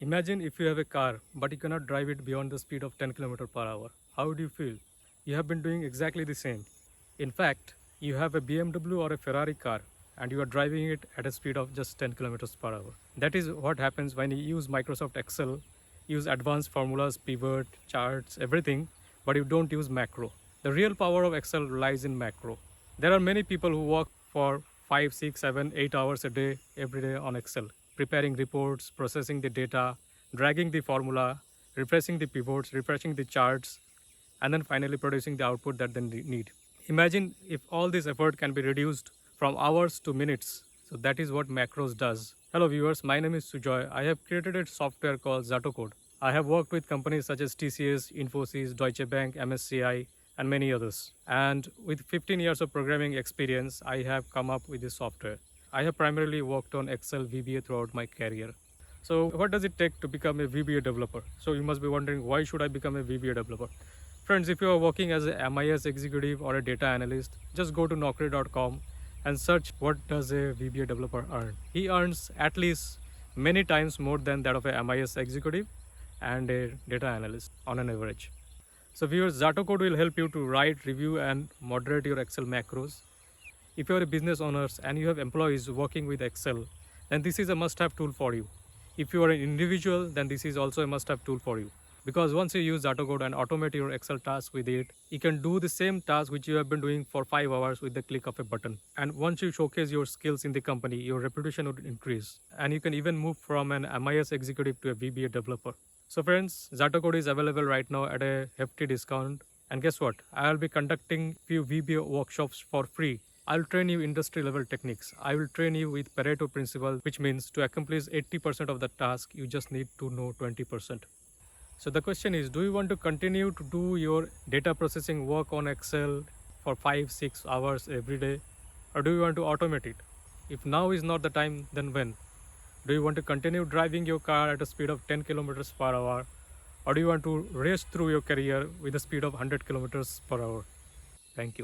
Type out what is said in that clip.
Imagine if you have a car, but you cannot drive it beyond the speed of 10 km per hour. How would you feel? You have been doing exactly the same. In fact, you have a BMW or a Ferrari car and you are driving it at a speed of just 10 kilometers per hour. That is what happens when you use Microsoft Excel, use advanced formulas, pivot, charts, everything, but you don't use macro. The real power of Excel lies in macro. There are many people who work for 5, 6, 7, 8 hours a day, every day on Excel, preparing reports, processing the data, dragging the formula, refreshing the pivots, refreshing the charts, and then finally producing the output that they need. Imagine if all this effort can be reduced from hours to minutes. So that is what macros does. Hello viewers, my name is Sujoy. I have created a software called Xatocode. I have worked with companies such as TCS, Infosys, Deutsche Bank, MSCI, and many others. And with 15 years of programming experience, I have come up with this software. I have primarily worked on Excel VBA throughout my career. So what does it take to become a VBA developer? So you must be wondering, why should I become a VBA developer? Friends, if you are working as a MIS executive or a data analyst, just go to naukri.com and search what does a VBA developer earn. He earns at least many times more than that of a MIS executive and a data analyst on an average. So viewers, Xatocode will help you to write, review and moderate your Excel macros. If you are a business owner and you have employees working with Excel, then this is a must-have tool for you. If you are an individual, then this is also a must-have tool for you. Because once you use Xatocode and automate your Excel tasks with it, you can do the same task which you have been doing for 5 hours with the click of a button. And once you showcase your skills in the company, your reputation would increase. And you can even move from an MIS executive to a VBA developer. So friends, Xatocode is available right now at a hefty discount. And guess what? I'll be conducting few VBA workshops for free. I'll train you industry level techniques. I will train you with Pareto principle, which means to accomplish 80% of the task, you just need to know 20%. So the question is, do you want to continue to do your data processing work on Excel for 5, 6 hours every day? Or do you want to automate it? If now is not the time, then when? Do you want to continue driving your car at a speed of 10 kilometers per hour? Or do you want to race through your career with a speed of 100 kilometers per hour? Thank you.